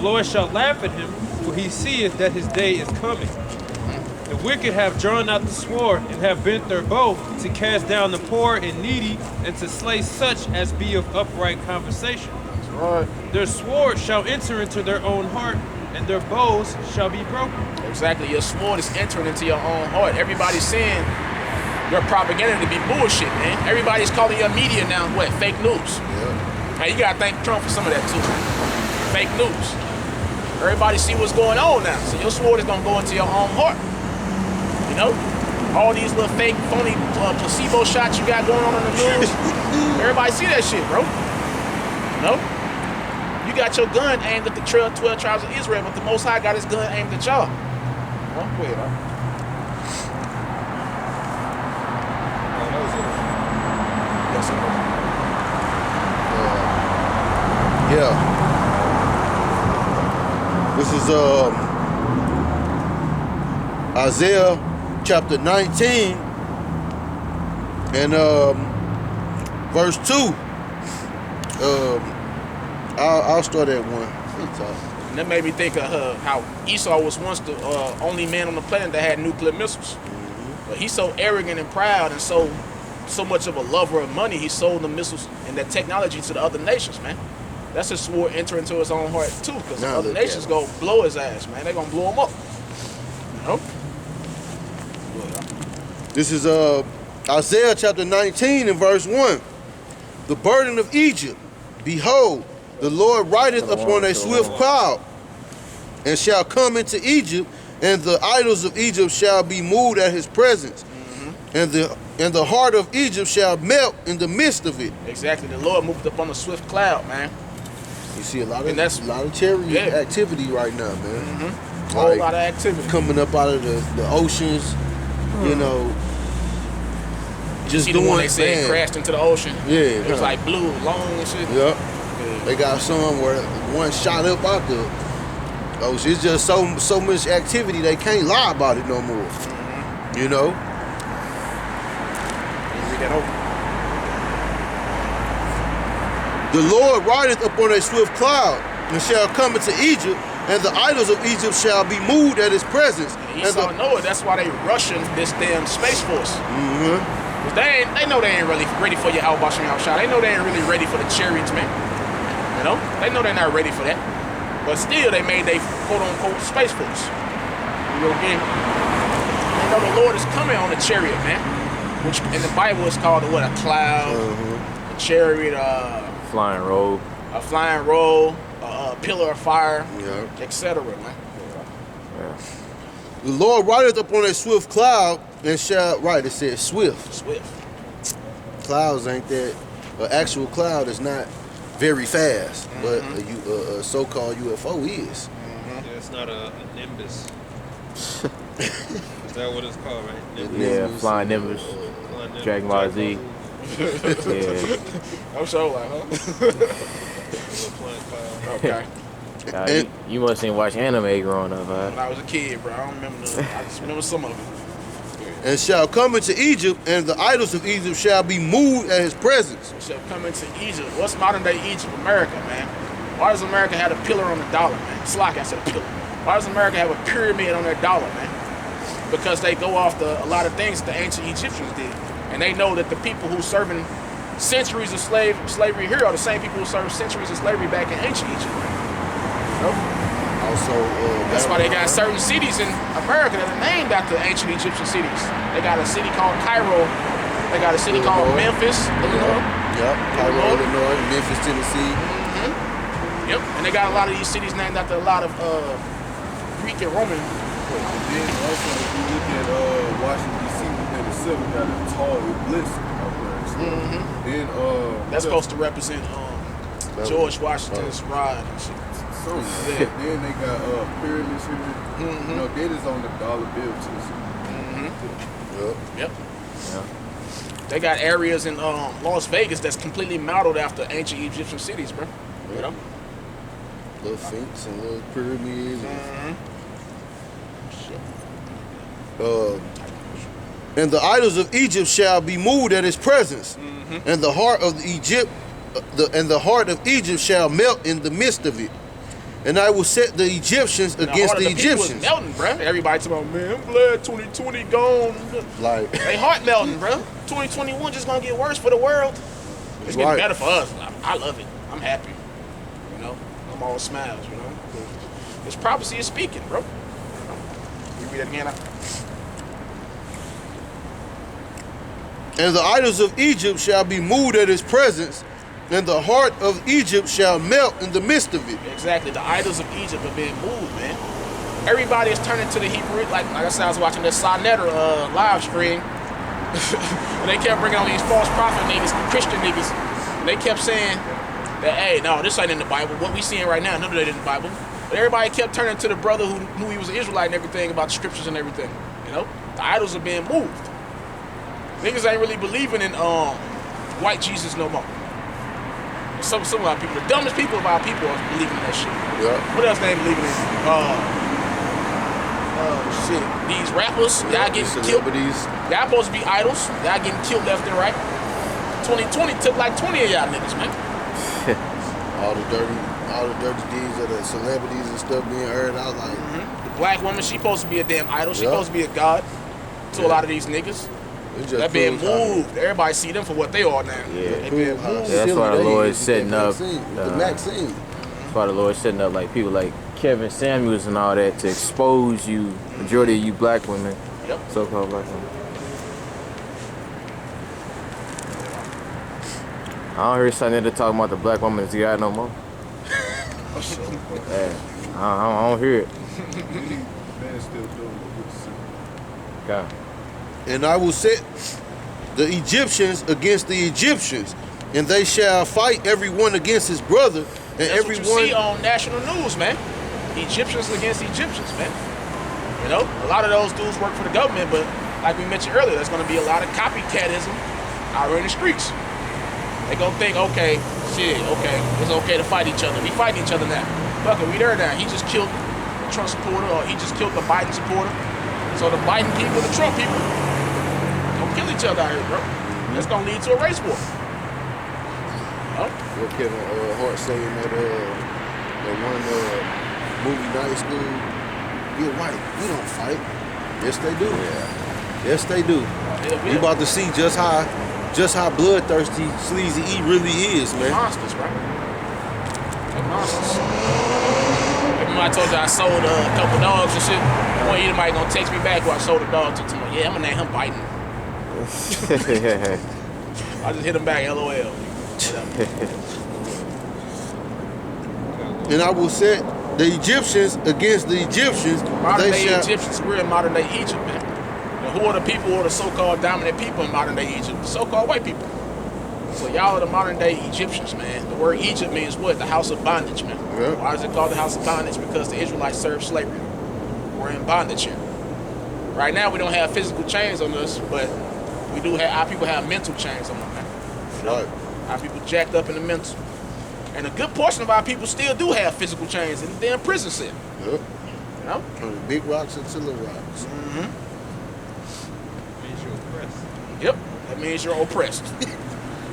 The Lord shall laugh at him, for he seeth that his day is coming. The wicked have drawn out the sword, and have bent their bow, to cast down the poor and needy, and to slay such as be of upright conversation. That's right. Their sword shall enter into their own heart, and their bows shall be broken. Exactly. Your sword is entering into your own heart. Everybody's saying your propaganda to be bullshit, man. Everybody's calling your media now what? Fake news. Yeah. Now you gotta thank Trump for some of that too. Fake news. Everybody see what's going on now. So your sword is gonna go into your own heart. You know? All these little fake, phony placebo shots you got going on in the news. Everybody see that shit, bro. You know? You got your gun aimed at the 12 tribes of Israel, but the Most High got his gun aimed at y'all. Well, go ahead, huh? Yeah. This is Isaiah chapter 19 and verse 2. I'll start at 1. And that made me think of how Esau was once the only man on the planet that had nuclear missiles. But he's so arrogant and proud and so much of a lover of money, he sold the missiles and that technology to the other nations, man. That's his sword enter into his own heart too, because the other nations go blow his ass, man. They gonna blow him up. You know? This is Isaiah chapter 19 and verse 1. The burden of Egypt, behold, the Lord rideth upon a swift cloud, and shall come into Egypt, and the idols of Egypt shall be moved at his presence, and the heart of Egypt shall melt in the midst of it. Exactly. The Lord moved up on a swift cloud, man. You see a lot of chariot activity right now, man. A whole lot of activity coming up out of the oceans, you know. Just see doing the one they said crashed into the ocean. Yeah, it was like blue, long and shit. Yep. They got some where one shot up out the ocean. It's just so much activity they can't lie about it no more. You know. Read that over. The Lord rideth upon a swift cloud, and shall come into Egypt, and the idols of Egypt shall be moved at his presence. And Esau know it. That's why they rushing this damn Space Force. Cause they know they ain't really ready for your outbashing outshot. They know they ain't really ready for the chariots, man. You know? They know they're not ready for that. But still, they made they quote-unquote Space Force. You know, again, they know the Lord is coming on a chariot, man. Which in the Bible is called a cloud, a chariot, flying robe, a flying robe, a pillar of fire, etc., man. Yeah. The Lord rideth upon a swift cloud, and shall, it says swift. Swift. Clouds ain't that, an actual cloud is not very fast, but a so-called UFO is. Yeah, it's not a Nimbus. Is that what it's called, right? Nimbus. Yeah, flying Nimbus. Dragon Ball Z. Yeah. I'm sure okay. You must have watched anime growing up, huh? When I was a kid, bro. I don't remember none. I just remember some of it. And shall come into Egypt, and the idols of Egypt shall be moved at his presence. Shall come into Egypt. What's modern day Egypt? America, man. Why does America have a pillar on the dollar, man? Slock, I said a pillar. Why does America have a pyramid on their dollar, man? Because they go off a lot of things that the ancient Egyptians did. And they know that the people who serving centuries of slavery here are the same people who served centuries of slavery back in ancient Egypt. Nope. Also, that's why they got certain cities in America that are named after ancient Egyptian cities. They got a city called Cairo. They got a city called Memphis, Illinois. Yep, Cairo, Illinois, Memphis, Tennessee. Yep, and they got a lot of these cities named after a lot of Greek and Roman. Then also, if you look at Washington D.C., within itself, we got a tall obelisk out there. Then that's supposed to represent George Washington's ride and shit. So then they got pyramids here. You know, that is on the dollar bill too. Yep. They got areas in Las Vegas that's completely modeled after ancient Egyptian cities, bro. You know? Little Sphinx and little pyramids. And the idols of Egypt shall be moved at his presence, and the heart of Egypt shall melt in the midst of it. and I will set the Egyptians against the Egyptians. Melting, bro. Everybody talking about, man, I'm glad 2020 gone. Like, They heart melting, bro. 2021 just gonna get worse for the world. It's getting better for us. I love it. I'm happy. You know, I'm all smiles. You know, this prophecy is speaking, bro. You read that again. and the idols of Egypt shall be moved at his presence, and the heart of Egypt shall melt in the midst of it. Exactly. The idols of Egypt are being moved, man. Everybody is turning to the Hebrew. Like I said, I was watching this Sonetta live stream. And they kept bringing on these false prophet niggas, Christian niggas. And they kept saying that, hey, no, this ain't in the Bible. What we seeing right now, none of that in the Bible. But everybody kept turning to the brother who knew he was an Israelite and everything about the scriptures and everything. You know, the idols are being moved. Niggas ain't really believing in white Jesus no more. Some of our people, the dumbest people of our people are believing in that shit. Yeah. What else they ain't believing in? Shit. These rappers, y'all getting killed. Y'all supposed to be idols. Y'all getting killed left and right. 2020 took like 20 of y'all niggas, man. all the dirty deeds of the celebrities and stuff being aired out. Like, The black woman, she supposed to be a damn idol. She supposed to be a god to a lot of these niggas. That being moved. Everybody see them for what they are now. Yeah. They being moved. That's why the Lord is setting up. the Maxine. That's why the Lord is setting up like people like Kevin Samuels and all that to expose you, majority of you black women, Yep. so-called black women. I don't hear Sonetta talking about the black woman as God no more. Yeah, I don't hear it. Man still doing it. God. And I will set the Egyptians against the Egyptians, and they shall fight everyone against his brother, and That's what you everyone. see on national news, man. Egyptians against Egyptians, man. You know, a lot of those dudes work for the government, but like we mentioned earlier, there's going to be a lot of copycatism out here in the streets. They gonna think, okay, it's okay to fight each other. We fighting each other now. Fuck it, we there now. He just killed the Trump supporter, or he just killed the Biden supporter. So the Biden people, the Trump people, gonna kill each other out here, bro. That's gonna lead to a race war. Oh. What Kevin Hart saying that one movie Night School, you're white, we don't fight. Yes, they do. Yeah. Yes, they do. Yeah, We about to see just how bloodthirsty Sleazy E really is, man. Monsters, right? They're monsters. Remember I told you I sold a couple dogs and shit? One of you might gonna text me back where I sold a dog to tomorrow. Yeah, I'm gonna name him Biden. I just hit him back, LOL. And I will set the Egyptians against the Egyptians. Modern They day shall, Egyptians, we're in modern day Egypt, man. Now, who are the people who are the so-called dominant people in modern day Egypt? The so-called white people. So y'all are the modern day Egyptians, man. The word Egypt means what? The house of bondage, man. Yeah. Why is it called the house of bondage? Because the Israelites served slavery. We're in bondage here. Right now we don't have physical chains on us, but we do have, our people have mental chains on them, man. You know? Right. Our people jacked up in the mental. And a good portion of our people still do have physical chains in the damn prison cell. Yep. You know? From the big rocks into little rocks. Means you're oppressed. Yep. That means you're oppressed.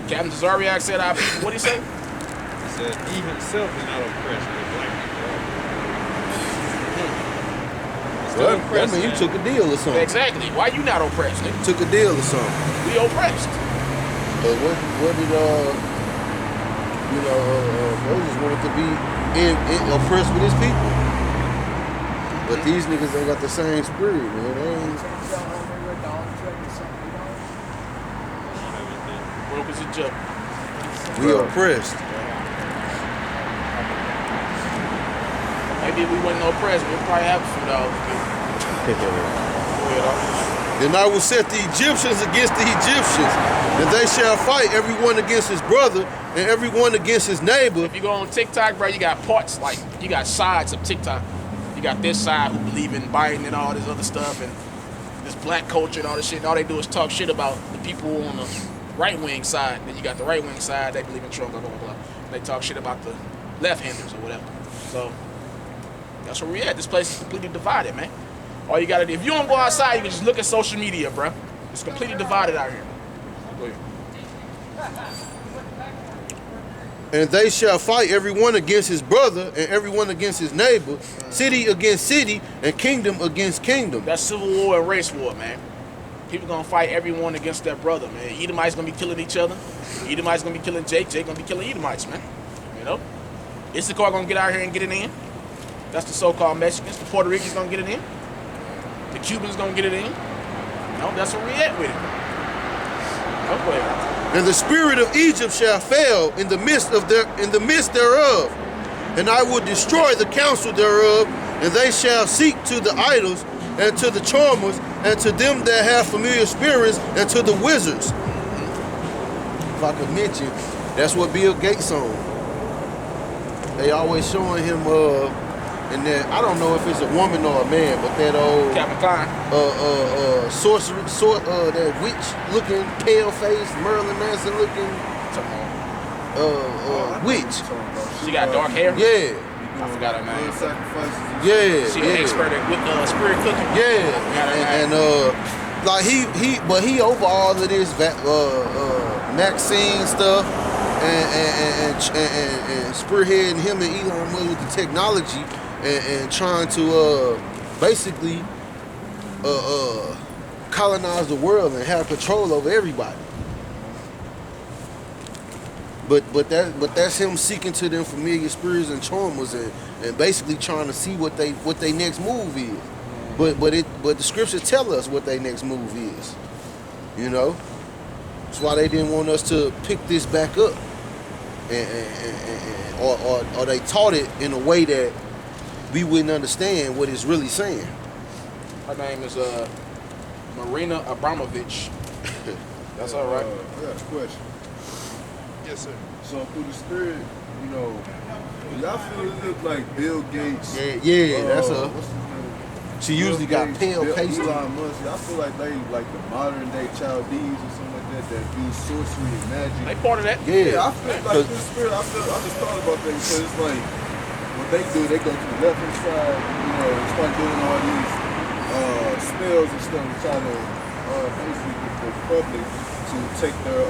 Captain Zariak said our people, what'd he say? He said he himself is not oppressed with black people. He's still Well, that oppressed, mean you man. took a deal or something. Exactly. Why you not oppressed, nigga? Took a deal or something. We oppressed. But what did Moses wanted to be oppressed with his people. But these niggas ain't got the same spirit, man. They ain't, Broke as a joke. we oppressed. Maybe if we wasn't oppressed, we'd probably have a few dollars. Then I will set the Egyptians against the Egyptians, and they shall fight everyone against his brother and everyone against his neighbor. If you go on TikTok, bro, you got parts, like, you got sides of TikTok. You got this side who believe in Biden and all this other stuff, and this black culture and all this shit. And all they do is talk shit about the people on the right-wing side. Then you got the right-wing side, they believe in Trump, blah, blah, blah, blah. They talk shit about the left-handers or whatever. So, that's where we at. This place is completely divided, man. All you gotta do, if you don't go outside, you can just look at social media, bro. It's completely divided out here. Go ahead. And they shall fight every one against his brother and every one against his neighbor, city against city, and kingdom against kingdom. That's civil war and race war, man. People gonna fight everyone against their brother, man. Edomites gonna be killing each other. Edomites gonna be killing Jake. Jake gonna be killing Edomites, man. You know? Issachar gonna get out here and get it in. That's the so-called Mexicans. The Puerto Ricans gonna get it in. The Cubans gonna get it in. You know, that's where we at with it. Okay. And the spirit of Egypt shall fail in the midst thereof, and I will destroy the counsel thereof, and they shall seek to the idols and to the charmers and to them that have familiar spirits and to the wizards. If I could mention, that's what Bill Gates on. They always showing him and then I don't know if it's a woman or a man, but that old Calvin Klein. sorcerer, that witch looking, pale face, Marilyn Manson looking witch. She got dark hair. Yeah. I forgot her name. Sacrifices. Yeah. She an expert at spirit cooking. Yeah. And like he over all of this Maxine stuff and spearheading him and Elon Musk with the technology and trying to basically colonize the world and have control over everybody. But that's him seeking to them familiar spirits and charmers and basically trying to see what they next move is. But the scriptures tell us what their next move is. You know? That's why they didn't want us to pick this back up. Or they taught it in a way that we wouldn't understand what it's really saying. Her name is Marina Abramovich. That's all right. I got a question. Yes, sir. So through the spirit, you know, do y'all feel it look like Bill Gates? Yeah, that's a. What's his name? She usually Bill got Gates, pale Bill- pasty. Elon Musk. I feel like they like the modern day Chaldees or something like that do sorcery and magic. They part of that. Yeah, I feel like 'Cause- this spirit. I just thought about that because it's like what they do. They go to the left hand side, you know, and start doing all these spells and stuff to try to basically get the public to take their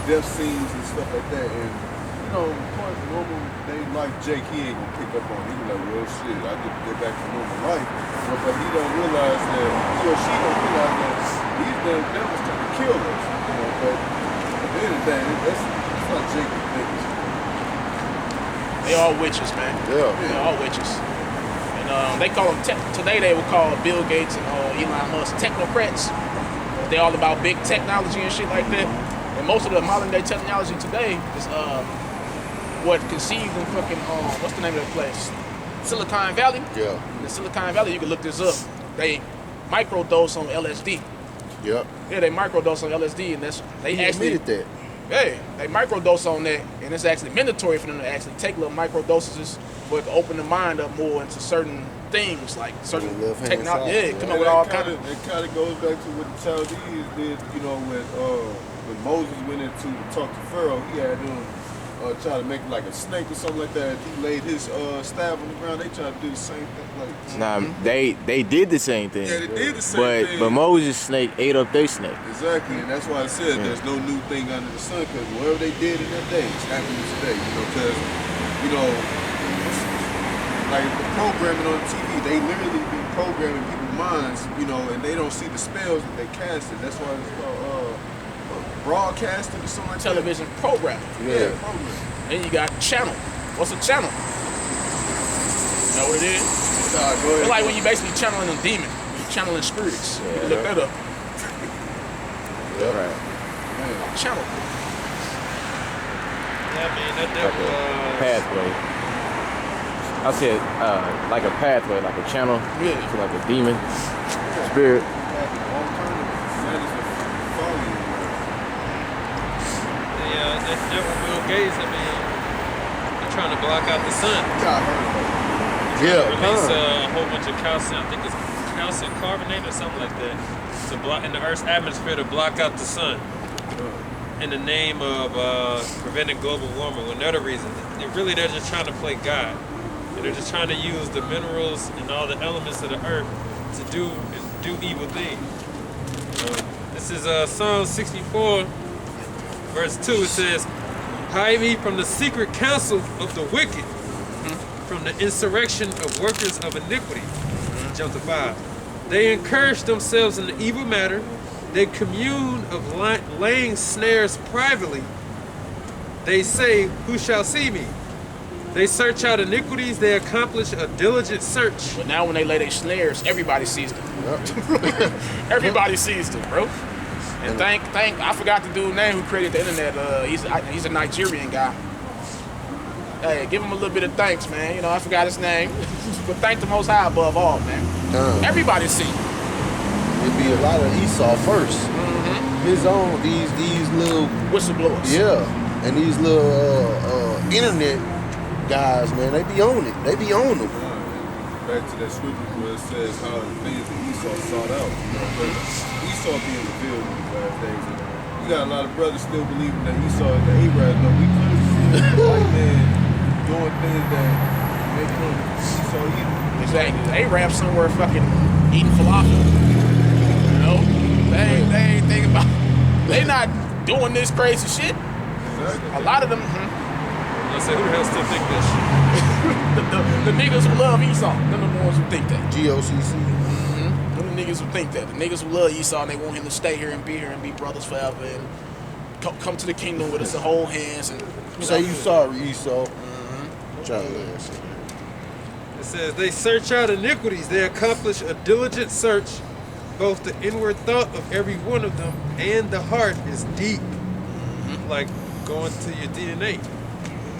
death scenes and stuff like that. And you know, of course, normal day life, Jake, he ain't gonna pick up on it. He be like, well, shit, I get to get back to normal life. But he don't realize that he or she don't realize that these damn devils trying to kill us. You know, but at the end of the day, that's not Jake the biggest. They all witches, man. Yeah. They're all witches. And they call them, today they would call Bill Gates and Elon Musk technocrats. They're all about big technology and shit like that. And most of the modern day technology today is what conceived in fucking, what's the name of that place? Silicon Valley. Yeah. In Silicon Valley, you can look this up. They microdose on LSD. Yep. Yeah, they microdose on LSD, and they He actually admitted that. Hey, they microdose on that, and it's actually mandatory for them to actually take little micro dosages, but to open the mind up more into certain things, like certain left-hand technology. side. Yeah, come up with all kind of. It kind of goes back to what the Chaldees did. You know, when Moses went in to talk to Pharaoh, he had them try to make it like a snake or something like that. He laid his staff on the ground. They tried to do the same thing. Like, Nah, they did the same thing. yeah, they did the same thing. But Moses' snake ate up their snake. Exactly, and that's why I said there's no new thing under the sun, because whatever they did in that day is happening today, you know, because, you know, like the programming on TV, they literally been programming people's minds, you know, and they don't see the spells that they casted. That's why it's called broadcasting or something like Television program. that. Yeah, programming. Then you got channel. What's a channel? You know what it is? Nah, go It's ahead. like when you basically channeling a demon. You're channeling spirits. You can look that up. Right. Channel. Yeah, man, that devil. Pathway. I said like a pathway, like a channel Yeah. to like a demon spirit. All kind of sadness will follow you. Yeah, that devil Bill Gates. I mean, they're trying to block out the sun. Release a whole bunch of calcium. I think it's calcium carbonate or something like that to block in the Earth's atmosphere to block out the sun. In the name of preventing global warming, when another reason, they're just trying to play God. And they're just trying to use the minerals and all the elements of the earth to do evil things. This is Psalm 64, verse 2. It says, Hide me from the secret counsel of the wicked, from the insurrection of workers of iniquity. Jump to 5. They encourage themselves in the evil matter. They commune of laying snares privately. They say, who shall see me? They search out iniquities. They accomplish a diligent search. But now when they lay their snares, everybody sees them. Everybody sees them, bro. And I forgot the dude's name who created the internet. He's a Nigerian guy. Hey, give him a little bit of thanks, man. You know, I forgot his name. But thank the Most High above all, man. Everybody see. It'd be a lot of Esau 1st. His own, these little whistleblowers. Yeah, and these little internet guys, man, they be on it. They be on them. Back to that scripture where it says how the things that Esau sought out. You know, but Esau being revealed in these last days. And you got a lot of brothers still believing that Esau is the Arab. No, we could see the white man doing things that make him Esau evil. Exactly. The Arab somewhere fucking eating falafel. You know? They ain't thinking about. They not doing this crazy shit. Exactly. A lot of them. I said, who the hell still think that shit? the niggas who love Esau. Them the ones who think that. GOCC. Them the niggas who think that. The niggas who love Esau and they want him to stay here and be brothers forever and come to the kingdom with us and hold hands and Say you sorry, Esau. Trying to last. It says, they search out iniquities. They accomplish a diligent search. Both the inward thought of every one of them and the heart is deep. Like going to your DNA.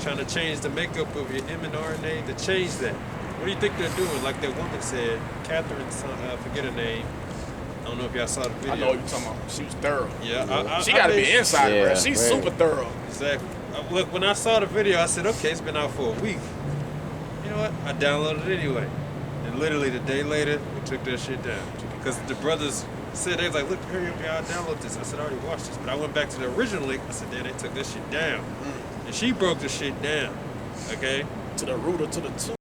Trying to change the makeup of your mRNA to change that. What do you think they're doing? Like that woman said, Catherine, forget her name. I don't know if y'all saw the video. I know what you're talking about. She was thorough. Yeah, she got to be inside, yeah, bro. She's right. super thorough. Exactly. Look, when I saw the video, I said, okay, it's been out for a week. You know what? I downloaded it anyway. And literally the day later, we took that shit down. Because the brothers said, they was like, look, hurry up, y'all, download this. I said, I already watched this. But I went back to the original link. I said, damn, they took this shit down. And she broke the shit down. Okay? To the root or to the tooth.